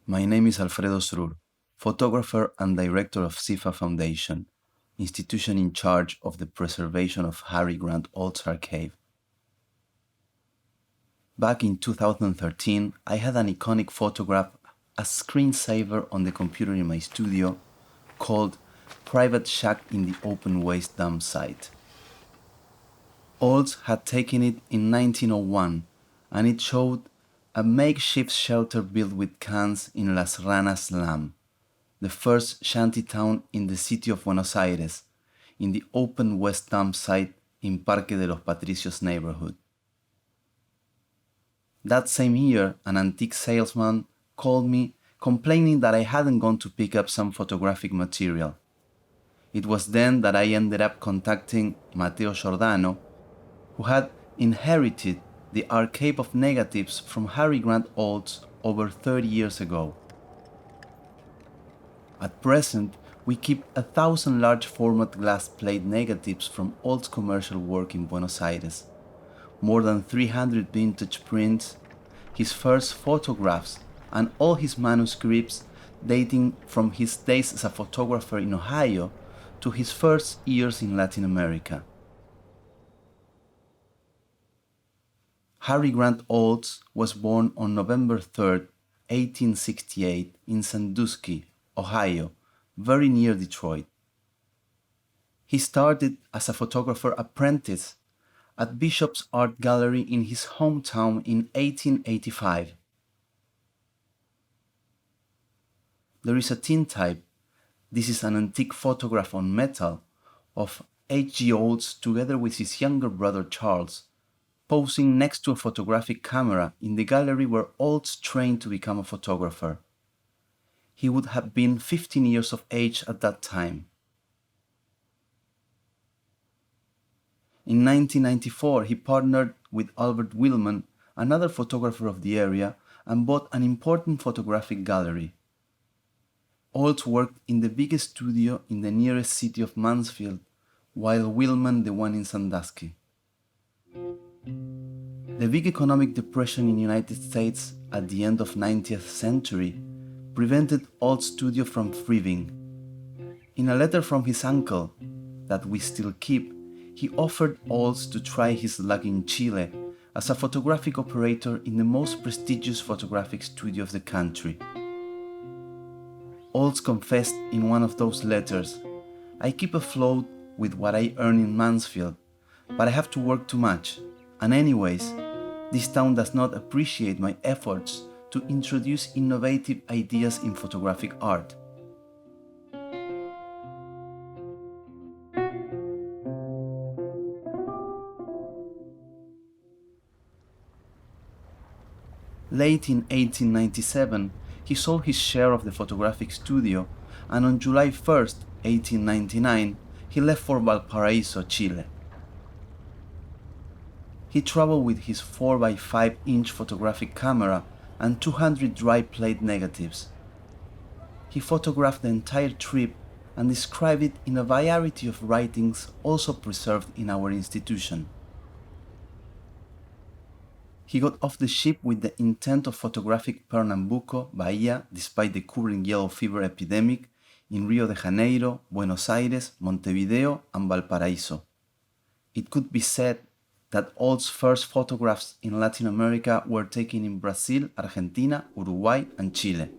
My name is Alfredo Srur, photographer and director of SIFA Foundation, institution in charge of the preservation of Harry Grant Olds' archive. Back in 2013, I had an iconic photograph, a screensaver on the computer in my studio, called Private Shack in the Open Waste Dump Site. Olds had taken it in 1901, and it showed a makeshift shelter built with cans in Las Ranas slum, the first shanty town in the city of Buenos Aires, in the open waste dump site in Parque de los Patricios neighborhood. That same year, an antique salesman called me complaining that I hadn't gone to pick up some photographic material. It was then that I ended up contacting Mateo Giordano, who had inherited the archive of negatives from Harry Grant Olds over 30 years ago. At present, we keep 1,000 large format glass plate negatives from Olds' commercial work in Buenos Aires, more than 300 vintage prints, his first photographs, and all his manuscripts dating from his days as a photographer in Ohio to his first years in Latin America. Harry Grant Olds was born on November 3, 1868 in Sandusky, Ohio, very near Detroit. He started as a photographer apprentice at Bishop's Art Gallery in his hometown in 1885. There is a tintype. This is an antique photograph on metal of H.G. Olds together with his younger brother Charles, posing next to a photographic camera in the gallery where Olds trained to become a photographer. He would have been 15 years of age at that time. In 1994, he partnered with Albert Willman, another photographer of the area, and bought an important photographic gallery. Olds worked in the biggest studio in the nearest city of Mansfield, while Willman the one in Sandusky. The big economic depression in the United States at the end of 20th century prevented Olds' studio from thriving. In a letter from his uncle, that we still keep, he offered Olds to try his luck in Chile as a photographic operator in the most prestigious photographic studio of the country. Olds confessed in one of those letters, "I keep afloat with what I earn in Mansfield, but I have to work too much. And anyways, this town does not appreciate my efforts to introduce innovative ideas in photographic art." Late in 1897, he sold his share of the photographic studio, and on July 1, 1899, he left for Valparaíso, Chile. He traveled with his 4x5-inch photographic camera and 200 dry plate negatives. He photographed the entire trip and described it in a variety of writings also preserved in our institution. He got off the ship with the intent of photographing Pernambuco, Bahia, despite the current yellow fever epidemic in Rio de Janeiro, Buenos Aires, Montevideo, and Valparaíso. It could be said that Olds' first photographs in Latin America were taken in Brazil, Argentina, Uruguay, and Chile.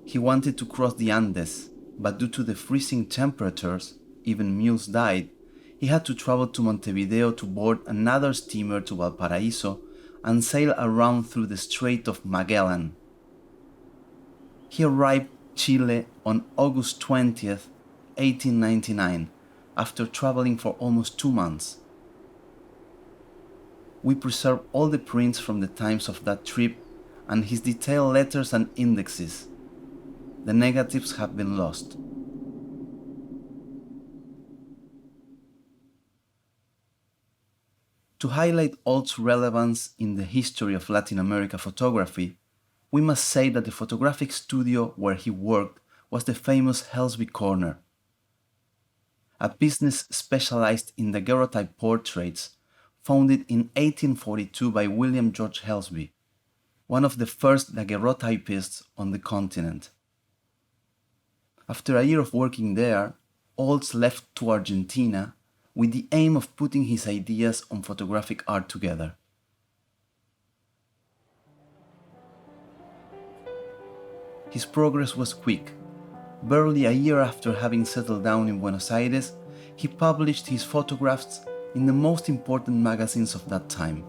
He wanted to cross the Andes, but due to the freezing temperatures, even mules died. He had to travel to Montevideo to board another steamer to Valparaíso and sail around through the Strait of Magellan. He arrived Chile on August 20th, 1899, after traveling for almost 2 months. We preserve all the prints from the times of that trip and his detailed letters and indexes. The negatives have been lost. To highlight Olds' relevance in the history of Latin America photography, we must say that the photographic studio where he worked was the famous Helsby Corner, a business specialized in daguerreotype portraits, founded in 1842 by William George Helsby. one of the first daguerreotypists on the continent. After a year of working there, Olds left to Argentina with the aim of putting his ideas on photographic art together. His progress was quick. Barely a year after having settled down in Buenos Aires, he published his photographs in the most important magazines of that time.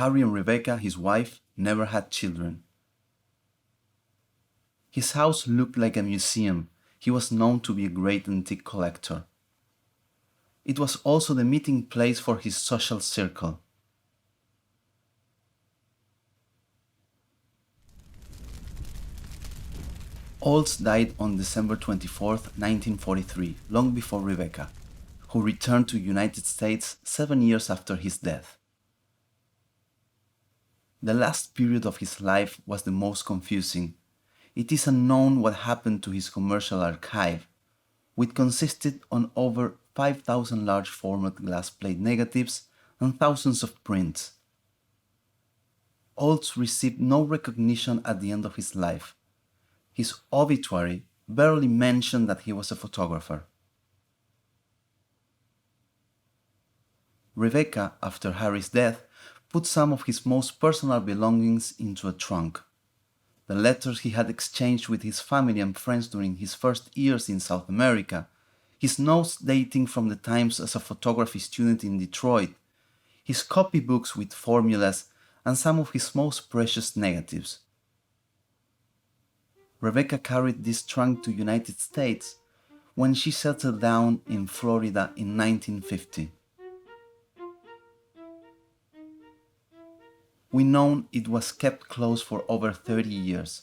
Harry and Rebecca, his wife, never had children. His house looked like a museum. He was known to be a great antique collector. It was also the meeting place for his social circle. Olds died on December 24, 1943, long before Rebecca, who returned to the United States 7 years after his death. The last period of his life was the most confusing. It is unknown what happened to his commercial archive, which consisted on over 5,000 large format glass plate negatives and thousands of prints. Olds received no recognition at the end of his life. His obituary barely mentioned that he was a photographer. Rebecca, after Harry's death, put some of his most personal belongings into a trunk. The letters he had exchanged with his family and friends during his first years in South America, his notes dating from the times as a photography student in Detroit, his copybooks with formulas, and some of his most precious negatives. Rebecca carried this trunk to the United States when she settled down in Florida in 1950. We know it was kept closed for over 30 years.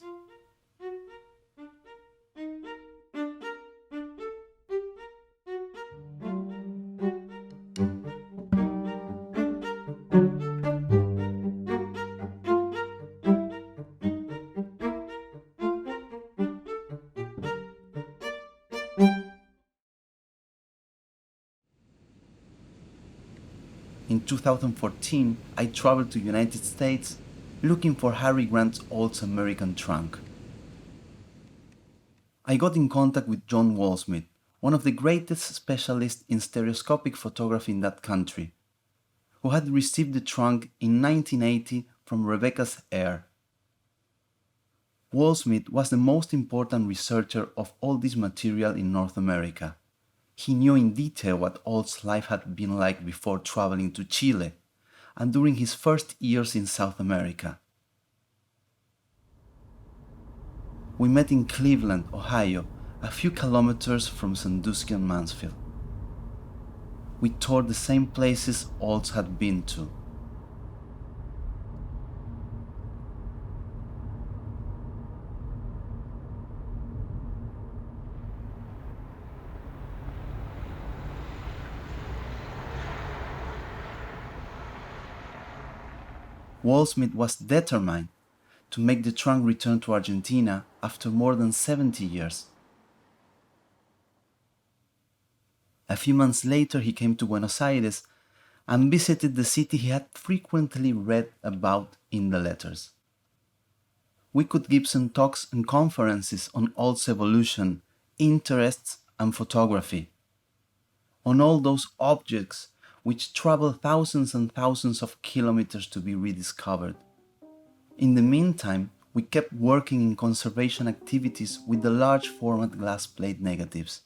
In 2014, I traveled to the United States looking for Harry Grant Olds' American trunk. I got in contact with John Walsmith, one of the greatest specialists in stereoscopic photography in that country, who had received the trunk in 1980 from Rebecca's heir. Walsmith was the most important researcher of all this material in North America. He knew in detail what Olds' life had been like before traveling to Chile and during his first years in South America. We met in Cleveland, Ohio, a few kilometers from Sandusky and Mansfield. We toured the same places Olds had been to. Waldsmith was determined to make the trunk return to Argentina after more than 70 years. A few months later, he came to Buenos Aires and visited the city he had frequently read about in the letters. We could give some talks and conferences on art's evolution, interests, and photography, on all those objects which travel thousands and thousands of kilometers to be rediscovered. In the meantime, we kept working in conservation activities with the large format glass plate negatives.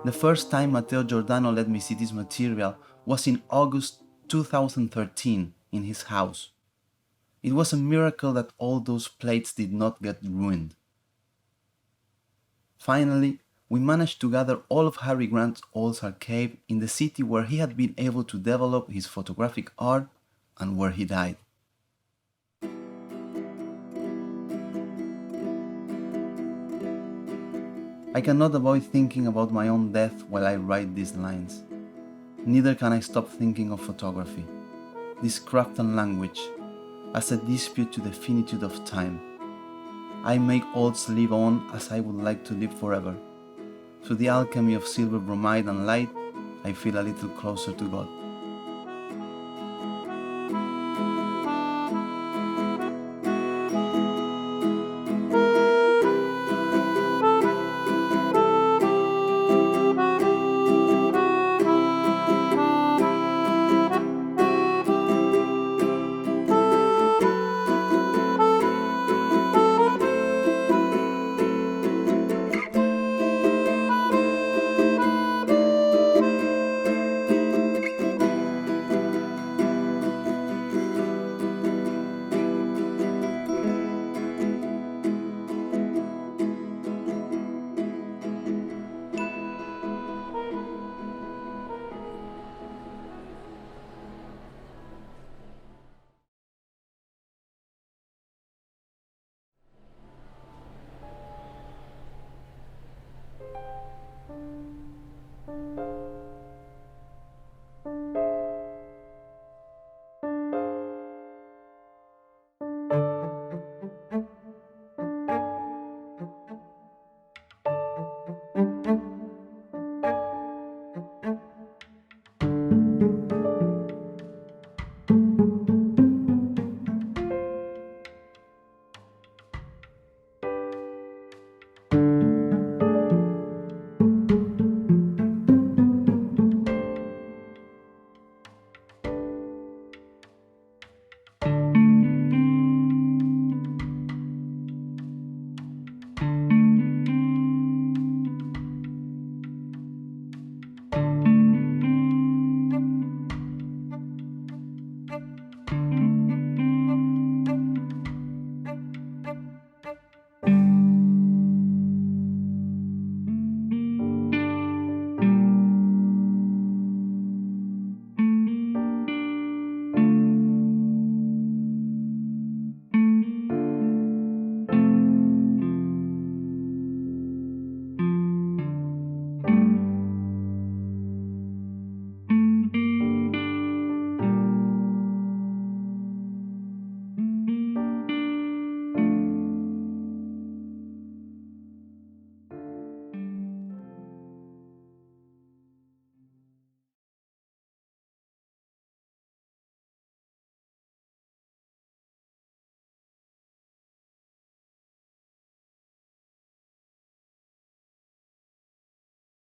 The first time Matteo Giordano let me see this material was in August 2013 in his house. It was a miracle that all those plates did not get ruined. Finally, we managed to gather all of Harry Grant's old archive in the city where he had been able to develop his photographic art and where he died. I cannot avoid thinking about my own death while I write these lines. Neither can I stop thinking of photography, this craft and language, as a dispute to the finitude of time. I make odds live on as I would like to live forever. Through the alchemy of silver bromide and light, I feel a little closer to God.